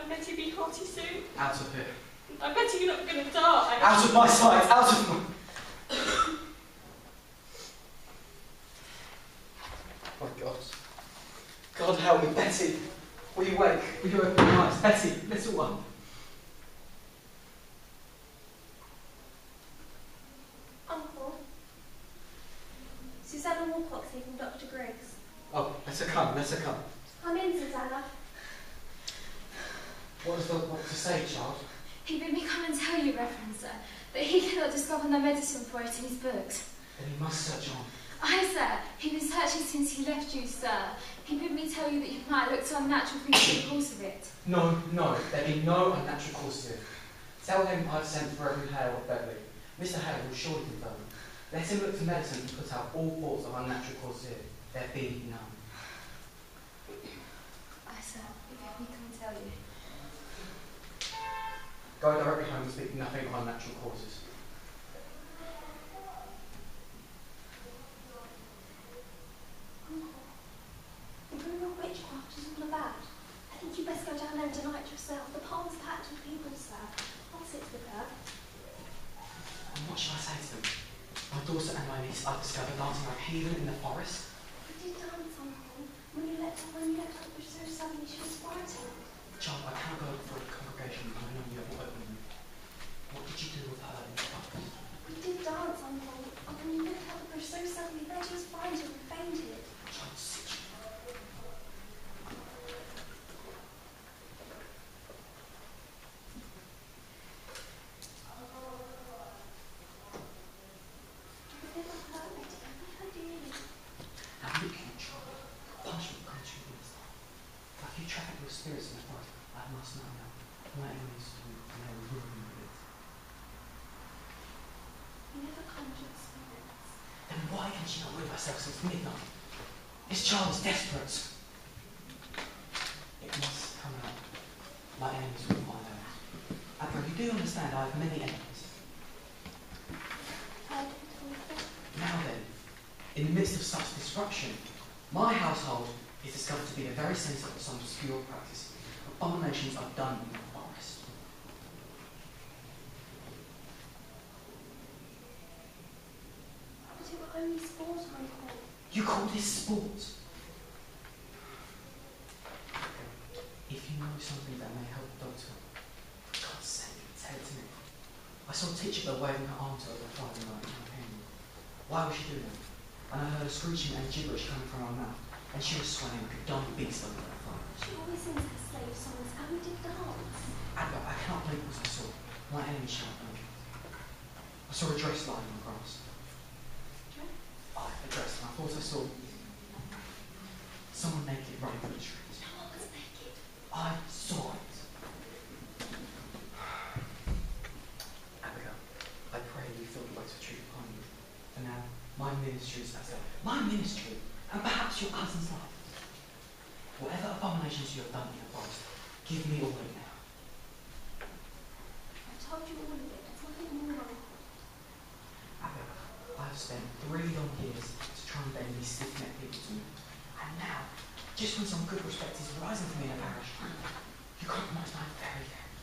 I bet you'll be hotty soon. Out of here. I bet you're not going to die. Out of my sight! Out of my... Oh, God. God help me, Betty. Will you wake? Will you open your eyes? Betty, little one. Uncle. Susanna Walcott's here from Dr. Griggs. Oh, let her come, let her come. Come in, Susanna. What does the doctor say, child? He bid me come and tell you, Reverend Sir, that he cannot discover no medicine for it in his books. Then you must search on. Aye, sir. He been searching since he left you, sir. He bid me tell you that you might look to unnatural things in the course of it. No, no, there be no unnatural cause to it. Tell him I've sent for Reverend Hale of Beverley. Mr. Hale will surely confirm. Let him look to medicine and put out all thoughts of unnatural cause to it. There be none. Aye, sir. He bid me come and tell you. Go directly home and speak nothing of unnatural causes. You don't know what witchcraft is all about. I think you best go down there and deny it yourself. The palm's packed with people, sir. I'll sit with her. And what shall I say to them? My daughter and my niece I discovered dancing like heathen in the forest. You did dance, Uncle. When you left her so suddenly, she was frightened. Child, I cannot go for a congregation I know you have opened. What did you do with her in the forest? You did dance, Uncle. And when you looked up at her so suddenly, then she was frightened and fainted. Child, sit you. Now look you, child. Punishment comes to you. If you traffic with spirits in the forest, I must know now. My enemies do, and they will ruin me with it. You never conjured spirits. Then why can she not rid herself since midnight? This child is desperate. It must come out. My enemies will find out. Abra, you do understand I have many enemies. I don't understand. Now then, in the midst of such disruption, my household is discovered to be the very centre of some obscure practice. Abominations are done in the forest. But it were only sport, Uncle. You call this sport? If you know something that may help the doctor, for God's sake, tell it to me. I saw a teacher waving her arm to her Friday night in my opinion. Why was she doing that? And I heard a screeching and gibberish coming from her mouth, and she was swaying like a dumb beast over that fire. She always sings her slave songs, and we did dance. Abba, I cannot believe what I saw. My enemy shouted at me. I saw a dress lying on the grass. Dress? Oh, a dress, and I thought I saw someone naked running through the streets. No one was naked. I saw it. Abigail, I pray you feel the weight of truth upon you. For now, my ministry is as though. My ministry, and perhaps your cousin's life. Whatever abominations you have done in the forest, give me all of it now. I told you all of it. There's nothing more, Uncle. Abigail, I have spent 3 long years to try and bend these stiff-necked people to me. And now, just when some good respect is rising for me in the parish, you compromise my very end.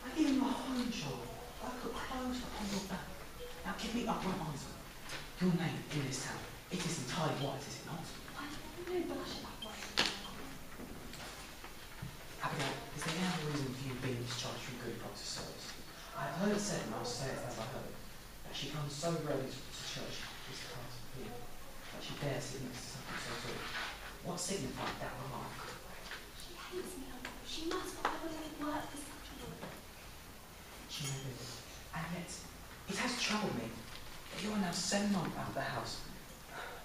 I give you a home, child. I put clothes upon your back. Now give me up my answer. Your name in this town, it is entirely white, is it not? Why do you blush that way? Abigail, is there any other reason for you being discharged from good doctor service? I have heard it said, and I'll say it as I heard, that she comes so rarely to church this class of people, that she dares sit next to something so good. What signified that remark? She hates me, Uncle. She must, but I wouldn't work for such a woman. She may be. And yet, it has troubled me that you are now 7 months out of the house,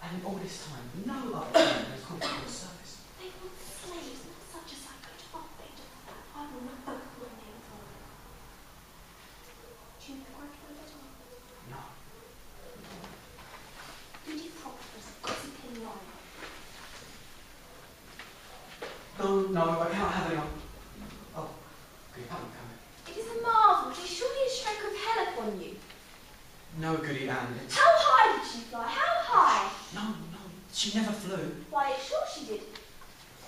and in all this time, no other woman has called for your service. They want slaves, not such as I could operate on that. I will not both my name for them. Do you graduate at all? No. Duty proper is a gossiping liar. No, I cannot have any. Oh, good, come. It is a marvel. She surely a stroke of hell upon you. No, goody Anne. How high did she fly? How high? No, she never flew. Why, sure she did.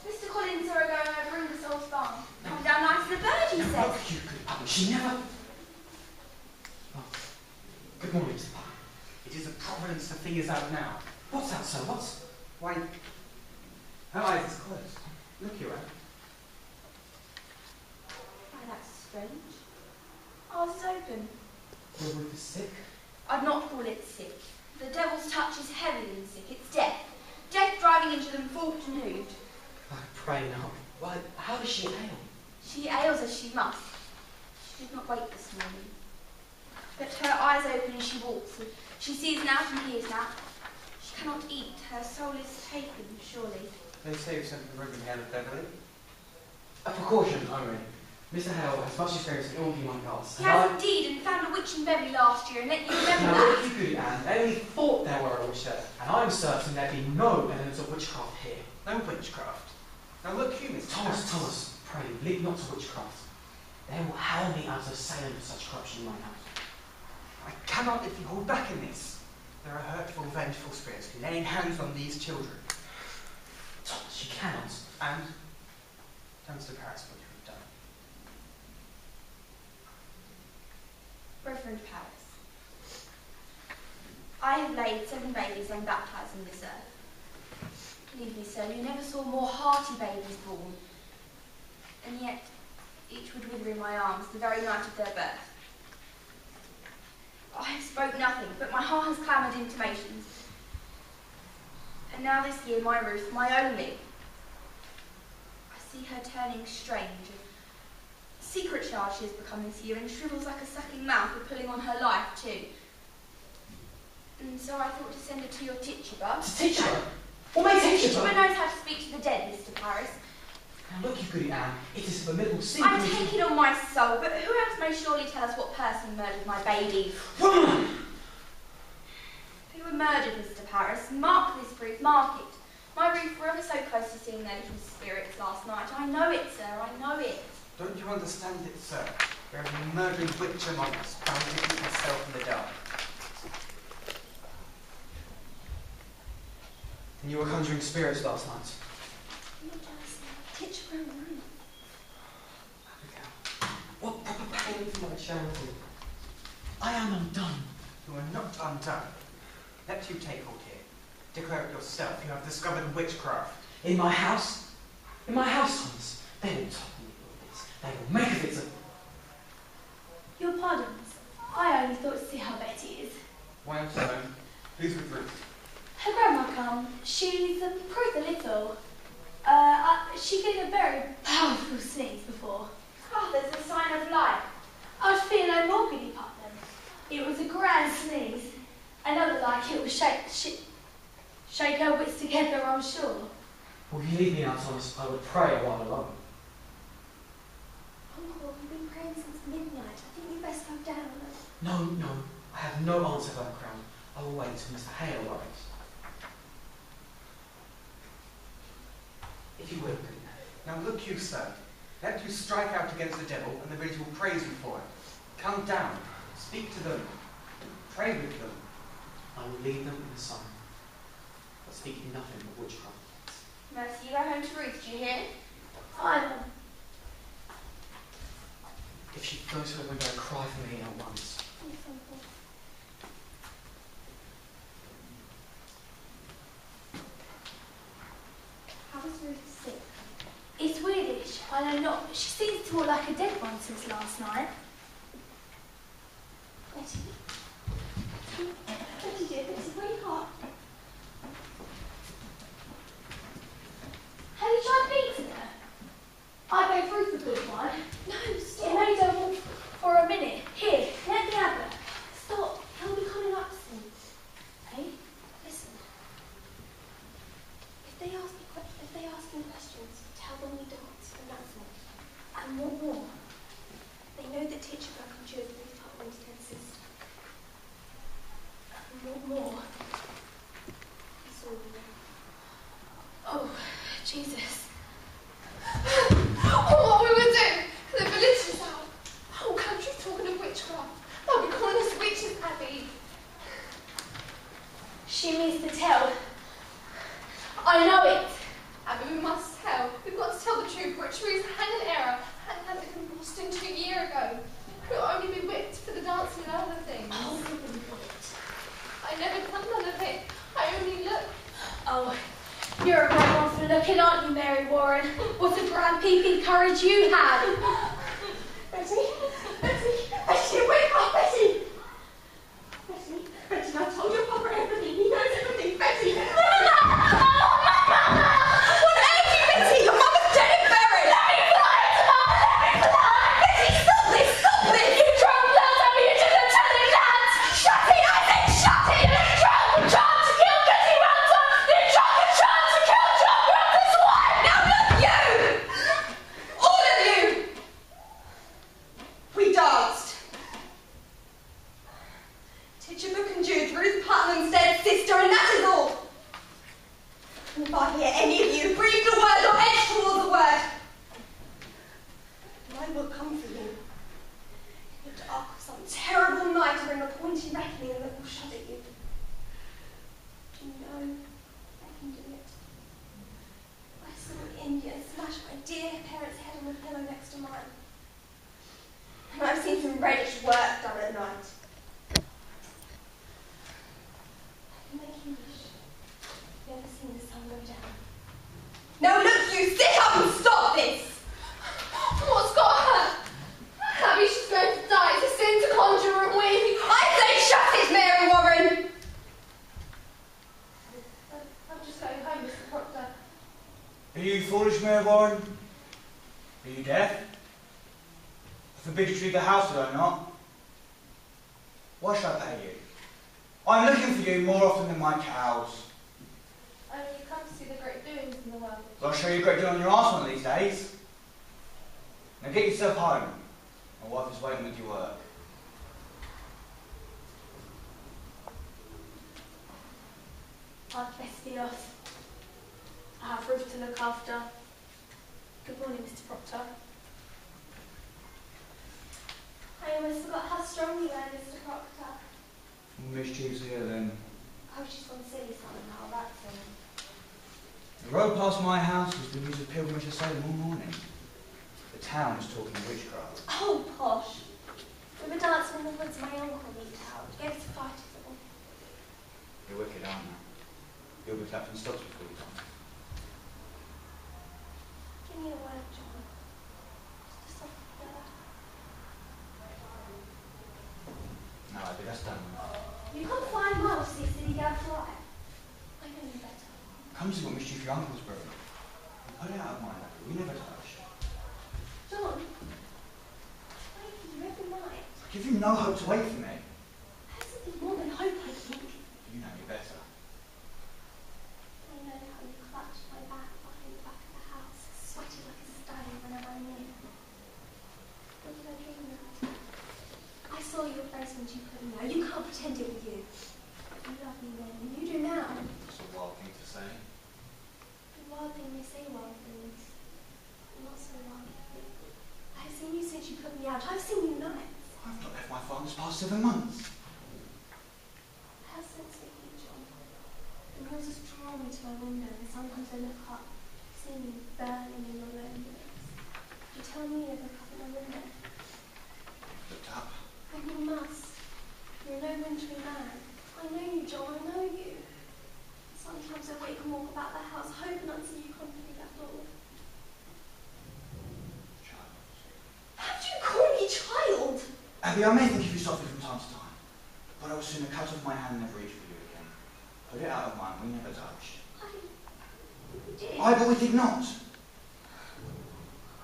Mr. Collins saw her going over Ingersoll's farm. Come down nice as a bird, he said. Look, you good puppy. She never... Oh. Good morning, Mr. Puppy. It is a providence the thing is out now. What's that, sir? What's... Why, her eyes is closed. Look you, Anne. Why, that's strange. Ours is open. Your roof is sick? I'd not call it sick. The devil's touch is heavier than sick. It's death. Death driving into them forked and hooved. I pray not. Why, how does she ail? She ails as she must. She did not wake this morning. But her eyes open as she walks. And she sees now and hears now. She cannot eat. Her soul is taken, surely. They say you sent the Reverend Hale of Beverley. A precaution only. Mr. Hale has much experience in all demonic arts. He has indeed, and found a witch in Beverley last year, and let you remember Now, that. if you could, Anne, they only thought there were a witch there, and I'm certain there be no evidence of witchcraft here. No witchcraft. Now look you, Mr. Thomas, pray, lead not to witchcraft. They will howl me out of assailant for such corruption in my house. I cannot let you hold back in this. There are hurtful, vengeful spirits laying hands on these children. Thomas, you cannot. And tell Mr. Paris what you have done. Reverend Paris, I have laid 7 babies unbaptized on this earth. Believe me, sir, you never saw more hearty babies born. And yet, each would wither in my arms the very night of their birth. I have spoke nothing, but my heart has clamoured intimations. And now this year, my Ruth, my only, I see her turning strange. A secret child she has become this year, and shrivels like a sucking mouth with pulling on her life too. And so I thought to send her to your Tituba. To teach her? What may teach her? Tituba knows how to speak to the dead, Mr. Paris. Now look, you goody Anne, it is a formidable sin. I take it on my soul, but who else may surely tell us what person murdered my baby? Woman! They were murdered, Mr. Paris. Mark this proof, mark it. My Ruth were ever so close to seeing their little spirits last night. I know it, sir, I know it. Don't you understand it, sir? There is a murdering witch among us, bound to keep herself in the dark. And you were conjuring spirits last night. Not jealous, Tituba and Ruth. Abigail, what proper pain for my charity? I am undone. You are not undone. Let you take hold here. Declare it yourself. You have discovered witchcraft. In my house? In my house, Thomas. They will topple me with this. They will make of it a... Your pardons. I only thought to see how Betty is. Why not so? Who's with Ruth? Her grandma come. She's improved a little. She did a very powerful sneeze before. Oh, there's a sign of life. I'd feel no more, Goody Putnam. It was a grand sneeze. Another like it will shake her wits together, I'm sure. Will you leave me now, Thomas? I would pray a while alone. Uncle, you've been praying since midnight. I think you best go down. No. I have no answer for that crown. I will wait till Mr. Hale arrives. If you will, good man. Now look you, sir. Let you strike out against the devil, and the village will praise you for it. Come down. Speak to them. Pray with them. I will lead them in the sun, but speaking nothing but witchcraft. Mercy, you go home to Ruth, do you hear? I know. If she goes to the window, cry for me at once. Yes, Uncle. How is Ruth sick? It's weirdish, I know not, but she seems to more like a dead one since last night. Betty? Betty dear, this is very hot. Have you tried beating her? I gave Ruth a good one. No, It stop. made her walk for a minute. Here, let me have her. Stop. He'll be coming up soon. Eh? Listen. If they ask me questions, tell them we don't, and that's all. And what more? They know that Tituba conjured Ruth Putnam's dead sister. And what more? That's all we know. Oh, Jesus. Oh, what we would do? The village is out. The whole country's talking of witchcraft. They'll be calling us witches, Abby. She means to tell. I know it. Abby, we must tell. We've got to tell the truth, for True's had an error. Hadn't had it in Boston 2 years ago. Could only be whipped for the dancing and other things. Oh, you've been whipped. I never done none of it. I only looked. Oh, you're a great one for looking, aren't you, Mary Warren? What a grand peeping courage you had. Betty, wake up, Betty! Betty, I told your papa everything. He knows everything. Betty! What ails you, Betty? Your mother's dead and buried. Let me fly, Mama, let me fly. Betty, stop this, stop this. You drunk blood, I mean, you didn't tell him that. Shut it, I said shut it. You drunk and tried to kill Betty Ransom. You drunk and tried to kill John Ransom's wife. Now look, you! All of you! We danced. Tituba conjured Ruth Putnam's dead sister, and that is all. And if I hear any of you breathe a word or edge towards a word, I will come for you. In the dark of some terrible night, to bring a pointy reckoning and that will shut at you. Do you know I can do it? I saw an Indian smash my dear parents' head on the pillow next to mine. And I've seen some reddish work done at night. I can make you wish you've never seen the sun go down. Now look, you sit up and stop this! What's got her? Abby, she's going to die. It's a sin to conjure and we. I say shut it, Mary Warren! I'm just going home, Mr. Proctor. Are you foolish, Mary Warren? Are you deaf? I forbid you to leave the house, do I not? Why should I pay you? I'm looking for you more often than my cows. Only you come to see the great doings in the world. So I'll show you a great deal on your arse one of these days. Now get yourself home. My wife is waiting with your work. I'd best be off. I have Ruth to look after. Good morning, Mr. Proctor. I almost forgot how strong you are, Mr. Proctor. Miss Chief's here then. Oh, she's gone silly something now, that's all. The road past my house was the news of pilgrimage to Salem all morning. The town is talking witchcraft. Oh, posh. We were dancing in the woods my uncle leaked out. Gave us a fight of it all. You're wicked, aren't you? You'll be clapped in stocks before you come. Give me a word, John. Just a soft word. No, Abby, that's done. You can't find miles to see a silly girl fly. I know you better. Come see what mischief your uncle's brewing. Put it out of mind, Abby. We never touch. John, I wait for you every night. I give you no hope to wait for me. Hasn't been more than hope, I think. You know me better. I know how you clutched my back behind the back of the house, sweating like a stallion whenever I'm near. What did I dream of? I saw your face when you put me out. You can't pretend it was you. You love me then, and you do now. That's a wild thing to say. The wild thing, they say wild things. Not so wild. I've seen you since you put me out. I've seen you nights. I've not left my farm this past 7 months. I have sense of you, John. The roses draw me to my window, and sometimes I look up, see me burning in your loneliness. You tell me to look up at my window. Looked up. And you must. You're no wintry man. I know you, John, I know you. Sometimes I wake and walk about the house, hoping I'd see you come through that door. Child. How do you call me child? Abby, I may think of you softly from time to time, but I would sooner cut off my hand and never reach for you again. Put it out of mind, we never touched. We did. Aye, but we did not.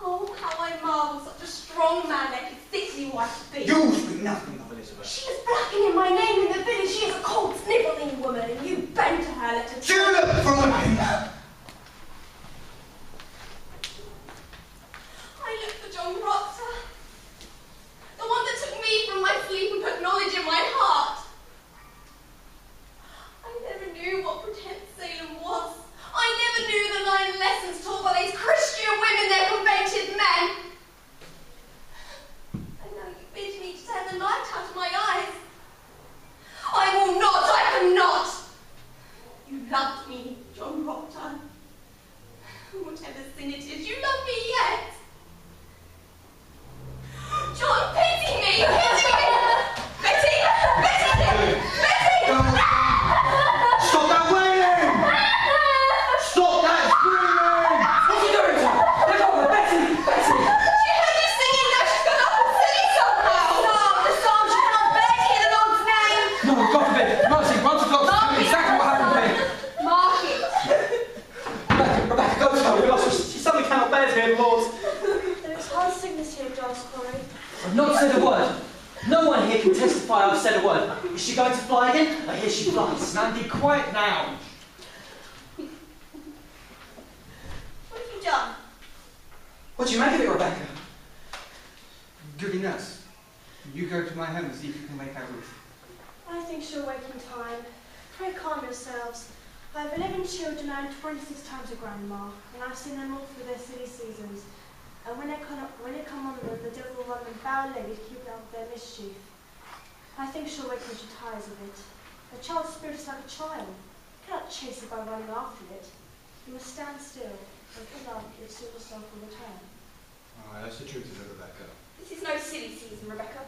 Oh, how I marvel such a strong man that could sickly wife be. You speak nothing of Elizabeth. She is blackening my name in the village. She is a cold, snivelling woman, and you bend to her, let her... Julep from within! I look for John Proctor, the one that took me from my sleep and put knowledge in my heart. I never knew what pretence Salem was. I never knew the 9 lessons taught by these Christian women, their convented men. And now you bid me to turn the light out of my eyes. I will not, I cannot. You loved me, John Proctor. the sin it is. You love me yet. John, pity me! Pity me! Betty! Betty! Betty! Stop that wailing! Stop that screaming! What's he doing, Tom? Let go of her! Betty! Betty! She heard you singing, now she's gone up and singing somehow. Stop! The song, she cannot bear to hear the Lord's name. No, God forbid! Mercy, once o'clock, tell me exactly what happened to me. Mark it. Rebecca, go tell her. She suddenly cannot bear to hear the Lord's. There is hard sickness here, Giles Corey. I've not said a word. No one here can testify I've said a word. Is she going to fly again? I hear she flies. Now be quiet now. What have you done? What do you make of it, Rebecca? Good enough. You go to my home and see if you can make out Ruth. I think she'll wake in time. Pray calm yourselves. I have 11 children and 26 times a grandma, and I've seen them all through their silly seasons. And when they come on them, the devil will run them bow-legged, keep out their mischief. I think she'll wake when she tires of it. A child's spirit is like a child. You cannot chase it by running after it. You must stand still, and for love, it soon yourself will return. Alright, that's the truth of it, Rebecca. This is no silly season, Rebecca.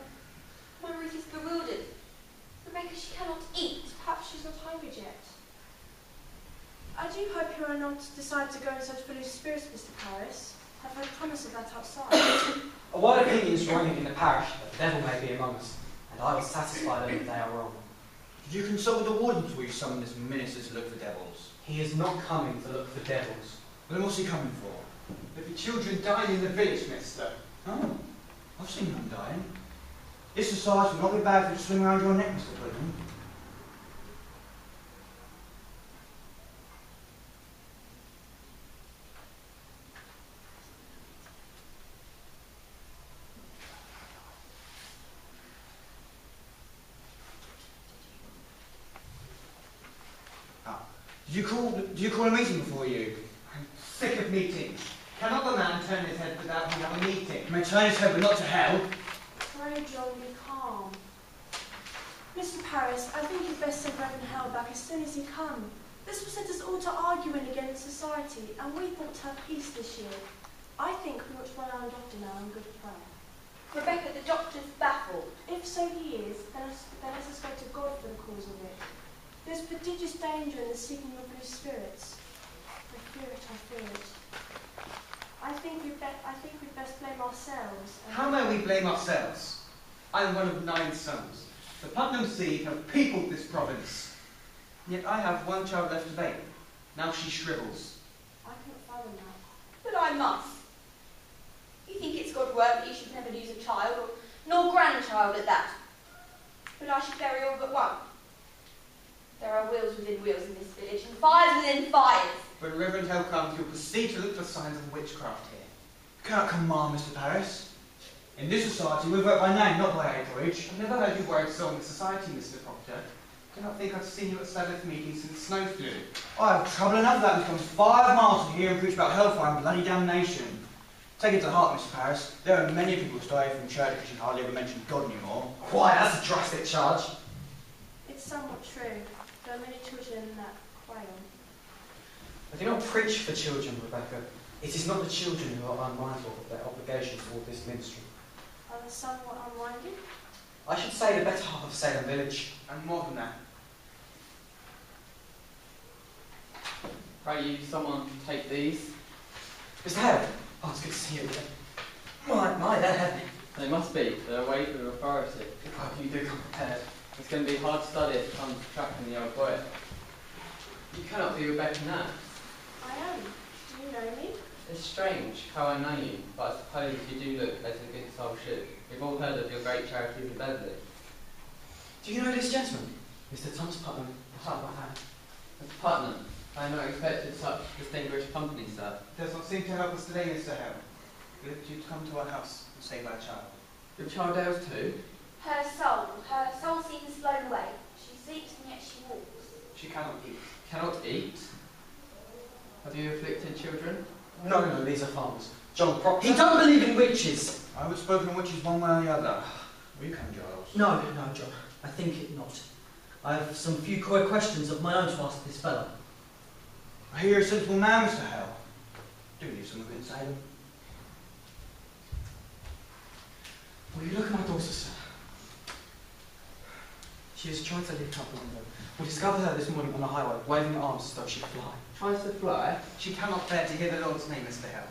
My Ruth is bewildered. Rebecca, she cannot eat. Perhaps she's not hungry yet. I do hope you are not decide to go in such foolish spirits, Mr. Paris. I've heard promise of that outside. A word opinion is running in the parish that the devil may be among us, and I will satisfy them that they are wrong. Did you consult with the warden before you summoned this minister to look for devils? He is not coming to look for devils. Well, then what's he coming for? There'll be children dying in the village, mister. Oh, I've seen them dying. This society will not be bad for it to swing around your neck, Mr. Pudding. Did you call a meeting before you? I'm sick of meetings. Cannot the man turn his head without we have a meeting? He may turn his head, but not to hell. Pray, John, be calm. Mr. Paris, I think you'd best send Reverend Hell back as soon as he come. This will set us all to arguing against society, and we thought to have peace this year. I think we ought to run our doctor now in good prayer. Rebecca, the doctor's baffled. If so he is, then let us go to God for the cause of it. There's prodigious danger in the seeking of loose spirits. I fear it, I fear it. I think we'd best blame ourselves. How may we blame ourselves? I am one of 9 sons. The Putnam seed have peopled this province. Yet I have one child left to bathe. Now she shrivels. I couldn't fathom that. But I must. You think it's God's work that you should never lose a child, or nor grandchild at that. But I should bury all but one. There are wheels within wheels in this village, and fires within fires. When Reverend Hell comes, you'll proceed to look for signs of witchcraft here. You cannot command, Mr. Paris. In this society, we vote by name, not by acreage. I've never heard you word so in the society, Mr. Proctor. I cannot think I've seen you at Sabbath meeting since snow flew. I have trouble enough of that. We've come 5 miles to hear and preach about hellfire and bloody damnation. Take it to heart, Mr. Paris. There are many people who stray from church because you hardly ever mention God anymore. Why, that's a drastic charge. It's somewhat true. There are many children in that quail. I do not preach for children, Rebecca. It is not the children who are unmindful of their obligation toward this ministry. Are they somewhat unwinded? I should say the better half of Salem village. And more than that. Pray you, someone take these. Mr. Hale. Oh, it's good to see you again. My, they're heavy. They must be. They're weighted with authority. Well, you do come prepared. It's going to be hard study if it comes to tracking the old poet. You cannot be Rebecca Nat. I am. Do you know me? It's strange how I know you, but I suppose you do look as a good soul should. We've all heard of your great charities in Beverley. Do you know this gentleman? Mr. Thomas Putnam, the heart of my hand. Mr. Putnam, I am not expected such distinguished company, sir. It does not seem to help us today, Mr. Hell. We look you to come to our house and save our child. Your child else too? Her soul seems blown away. She sleeps and yet she walks. She cannot eat. Cannot eat? Have you afflicted children? No, these are farmers. John Proctor. He don't believe in witches. I would spoken of witches one way or the other. Will you come, Giles? No, John. I think it not. I have some few coy questions of my own to ask this fellow. I hear you're a sensible man, Mr. Hell. Do leave some of it inside them. Will you look at my daughter, sir? She has tried to lift up the window. We discovered her this morning on the highway, waving her arms as though she could fly. Tries to fly? She cannot bear to hear the Lord's name, Mr. Hill.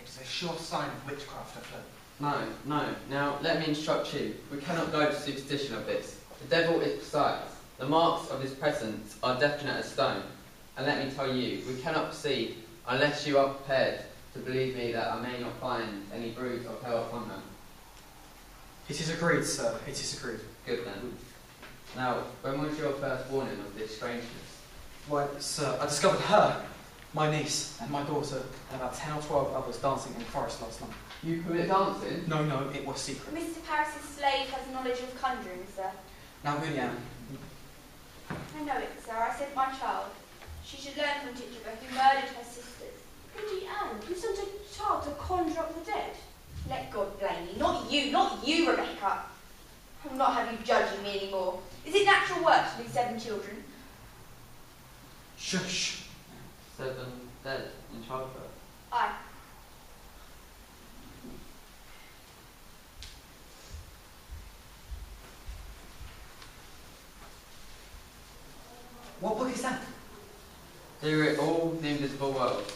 It is a sure sign of witchcraft afloat. No, no. Now, let me instruct you. We cannot go to superstition of this. The devil is precise. The marks of his presence are definite as stone. And let me tell you, we cannot proceed unless you are prepared to believe me that I may not find any bruise of hell upon her. It is agreed, sir. It is agreed. Good then. Now, when was your first warning of this strangeness? Why, sir, I discovered her, my niece, and my daughter, and about 10 or 12 others dancing in the forest last night. You quit dancing? No, no, it was secret. Mr. Paris's slave has knowledge of conjuring, sir. Now, William, I know it, sir. I sent my child. She should learn from Tituba, who murdered her sisters. Goody Anne, you sent a child to conjure up the dead? Let God blame me. Not you, Rebecca. I will not have you judging me any more. Is it natural work to lose 7 children? shush. 7 dead in childbirth. Aye. What book is that? Here are all the invisible worlds,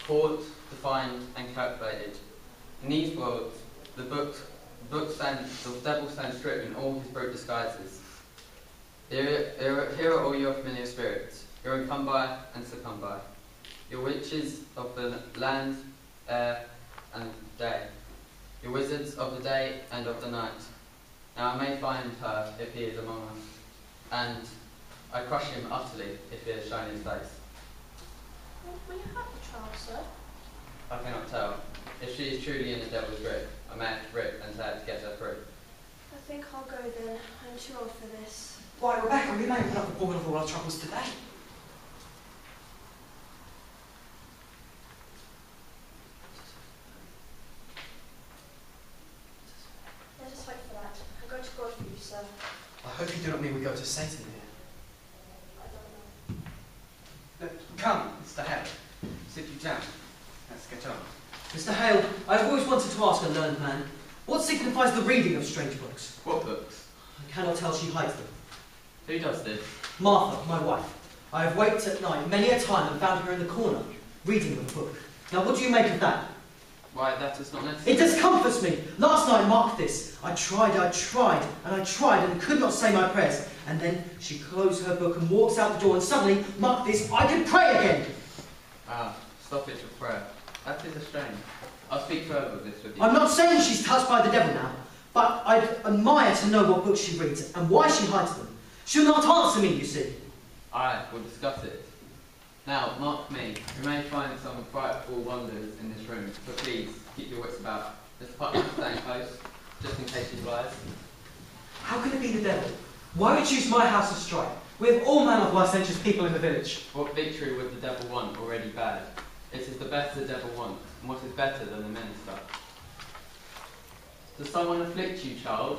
caught, defined, and calculated. In these worlds, the devil stands stripped in all his brute disguises. Here are all your familiar spirits, your come by and succumb by, your witches of the land, air, and day, your wizards of the day and of the night. Now I may find her if he is among us, and I crush him utterly if he has shown his face. Will you have the child, sir? I cannot tell. If she is truly in the devil's grip, I may have to rip and tear to get her free. I think I'll go then. I'm too old for this. Why, Rebecca, we may put up the board of all our troubles today. Let us wait for that. I'm going to God for you, sir. I hope you do not mean we go to Satan here. I don't know. Come, Mr. Hill. Sit you down. Let's get on. Mr. Hale, I have always wanted to ask a learned man, what signifies the reading of strange books? What books? I cannot tell, she hides them. Who does this? Martha, my wife. I have waked at night many a time and found her in the corner, reading with a book. Now what do you make of that? Why, that is not necessary. It discomforts me. Last night marked this. I tried, and could not say my prayers. And then she closed her book and walks out the door, and suddenly, mark this, I can pray again. Ah, stop it with prayer. That is a shame. I'll speak further of this with you. I'm not saying she's touched by the devil now, but I'd admire to know what books she reads and why she hides them. She'll not answer me, you see. Aye, we'll discuss it. Now, mark me. You may find some frightful wonders in this room, but please, keep your wits about. Mr. Putnam, staying close, just in case she flies. How can it be the devil? Why would choose my house to strike? We have all manner of licentious people in the village. What victory would the devil want already bad? It is the best the devil wants, and what is better than the minister? Does someone afflict you, child?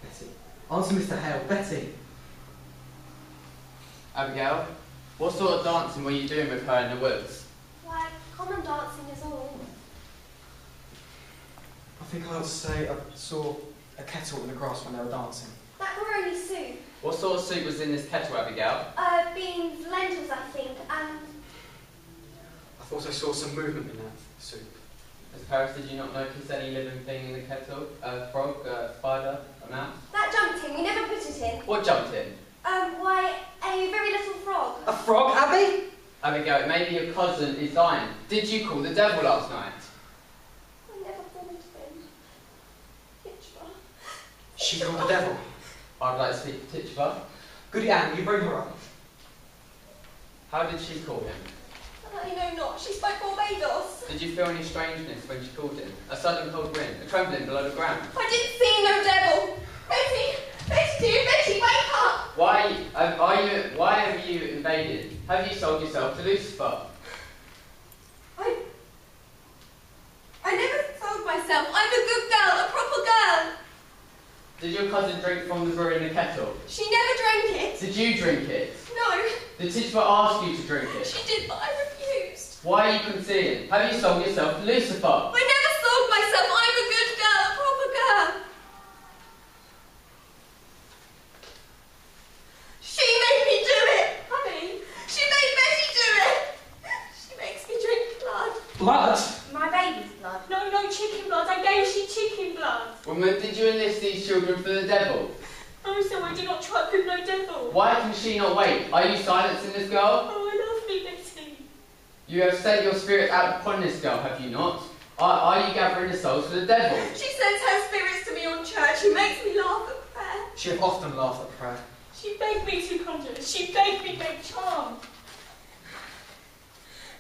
Betty. Answer Mr. Hale. Betty. Abigail, what sort of dancing were you doing with her in the woods? Why, common dancing is all. I think I ought to say I saw a kettle in the grass when they were dancing. Macaroni soup. What sort of soup was in this kettle, Abigail? Beans, lentils, I think, and... I thought I saw some movement in that soup. Miss Paris, did you not notice any living thing in the kettle? A frog, a spider, a mouse? That jumped in, we never put it in. What jumped in? Why, a very little frog. A frog, Abby? Abigail, it may be your cousin is dying. Did you call the devil last night? I never thought of him. Hitchbar. She called the devil. I'd like to speak to Tituba. Goody Anne, will you bring her up? How did she call him? I know not, she spoke Barbados. Did you feel any strangeness when she called him? A sudden cold wind, a trembling below the ground? I didn't see no devil. Betty! Betty dear, Betty, wake up! Why have you invaded? Have you sold yourself to Lucifer? I never sold myself. I'm a good girl, a proper girl. Did your cousin drink from the brew in the kettle? She never drank it. Did you drink it? No. Did Tituba ask you to drink it? She did, but I refused. Why are you concealing? Have you sold yourself to Lucifer? I never sold myself. I'm a good girl, a proper girl. She made me do it. Honey, She made Betty do it. She makes me drink blood. Blood? My baby's blood. no chicken blood. I gave she chicken blood. Woman, did you enlist these children for the devil? Oh, so I do not truck with no devil. Why can she not wait? Are you silencing this girl? Oh, I love me, Betty. You have set your spirit out upon this girl, have you not? Are you gathering the souls for the devil? She sends her spirits to me on church. She makes me laugh at prayer. She have often laughed at prayer. She begged me to conjure. She begged me make charm.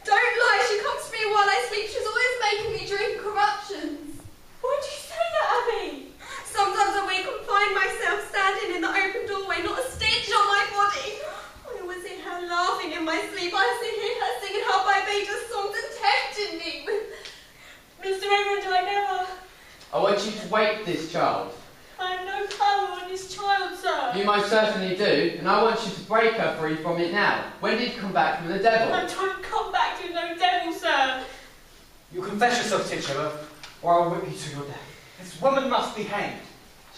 Don't lie, she comes to me while I sleep. She's always making me drink corruptions. Why'd you say that, Abby? Sometimes I wake and find myself standing in the open doorway, not a stitch on my body. I always hear her laughing in my sleep. I hear her singing her Barbados songs and tempting me with... Mr. Reverend, I never... I want you to wake this child. I have no power on this child, sir. You most certainly do, and I want you to break her free from it now. When did you come back from the devil? I don't come back to no devil, sir. You confess yourself, Tituba, or I'll whip you to your death. This woman must be hanged.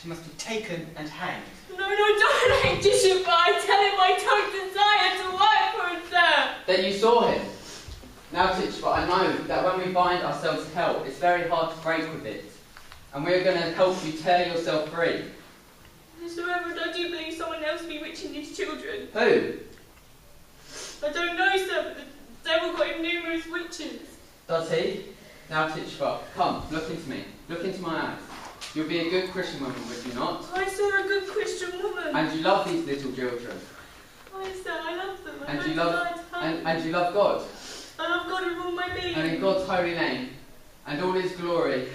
She must be taken and hanged. No, don't hang Bishop, but I tell him I don't desire to work for him, sir. Then you saw him. Now, Tituba, I know that when we bind ourselves to hell, it's very hard to break with it. And we're going to help you tear yourself free. Mr. Reverend, I do believe someone else bewitching these children. Who? I don't know, sir, but the devil got him numerous witches. Does he? Now, Tituba, come, look into me. Look into my eyes. You'll be a good Christian woman, would you not? I saw a good Christian woman. And you love these little children. I sir, I love them. I And don't you love desire to harm them. and you love God. I love God with all my being. And in God's holy name and all his glory,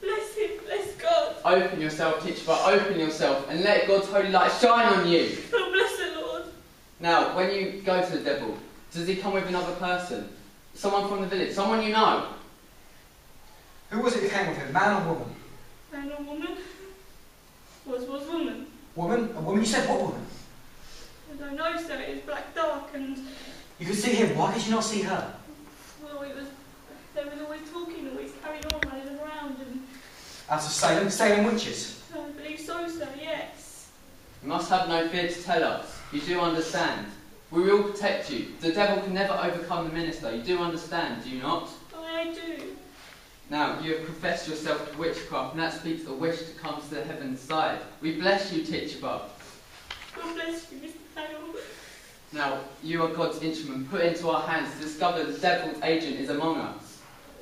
Bless him, bless God. open yourself, Tituba, open yourself, and let God's holy light shine on you. Oh, bless the Lord. Now, when you go to the devil, does he come with another person? Someone from the village? Someone you know? Who was it who came with him, man or woman? And a woman? Was woman? Woman? A woman? You said what woman? I don't know, sir. It was black dark and... You could see him. Why could you not see her? Well, it was... They was always talking, always carrying on, running around and... Out of Salem? Salem witches? I believe so, sir, yes. You must have no fear to tell us. You do understand. We will protect you. The devil can never overcome the minister. You do understand, do you not? I do. Now, you have professed yourself to witchcraft, and that speaks a wish to come to the heaven's side. We bless you, Tituba. God bless you, Mr. Hale. Now, you are God's instrument put into our hands to discover the devil's agent is among us.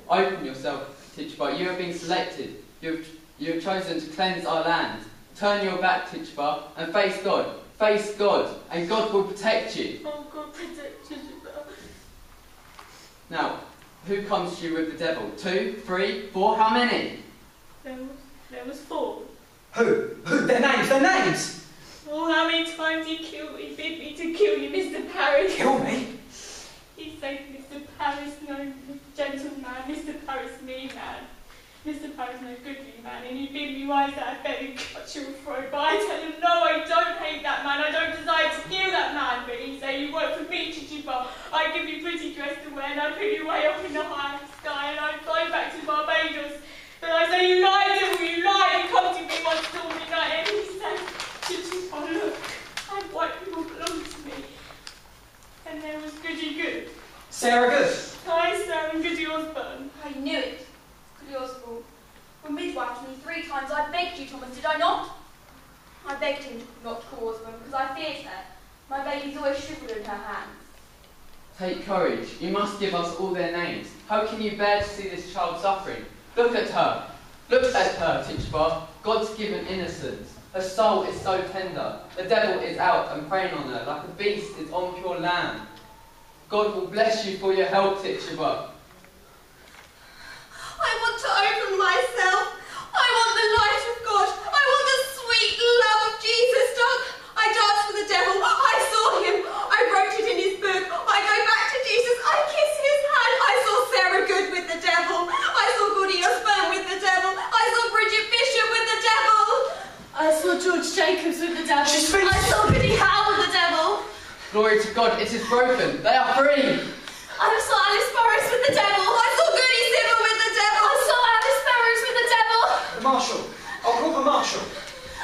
Open yourself, Tituba. You have been selected. You have chosen to cleanse our land. Turn your back, Tituba, and face God. Face God, and God will protect you. Oh, God protect you, Tituba. Now, who comes to you with the devil? 2, 3, 4, how many? There was 4. Who? Their names, their names! Oh, how many times he bid me to kill you, Mr. Parris. Kill me? He said, Mr. Parris, no gentleman, Mr. Parris, me man. Mr. Parris, no goodly man, and he bid me rise out of bed and cut your throat. But I tell him, no, I don't hate that man, I don't desire to kill that man. But he say, you work for me, Tituba. I give you pretty dress to wear, and I put you way up in the high sky, and I fly back to Barbados. But I say, you lie, devil, you lie, you come to me one stormy night, and he says, Tituba, look, I have white people belong to me. And there was Goody Good. Sarah Good. Hi, Sarah and Goody Osborne. I knew it. Goody Osborne. When midwife me 3 times, I begged you, Thomas, did I not? I begged him not to call Osborne because I feared her. My baby's always shriveled in her hands. Take courage. You must give us all their names. How can you bear to see this child suffering? Look at her. Look at her, Tituba. God's given innocence. Her soul is so tender. The devil is out and preying on her like a beast is on pure lamb. God will bless you for your help, Tituba. I want to open myself. I want the light of God. I want the sweet love of Jesus. I danced with the devil. I saw him. I wrote it in his book. I go back to Jesus. I kiss his hand. I saw Sarah Good with the devil. I saw Goody Osborne with the devil. I saw Bridget Bishop with the devil. I saw George Jacobs with the devil. I saw Goody Howe with the devil. Glory to God, it is broken. They are free. I saw Alice Burrows with the devil. I saw Goody Simmer with the devil. I saw Alice Burrows with the devil. The marshal. I'll call the marshal.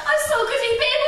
I saw Goody Beard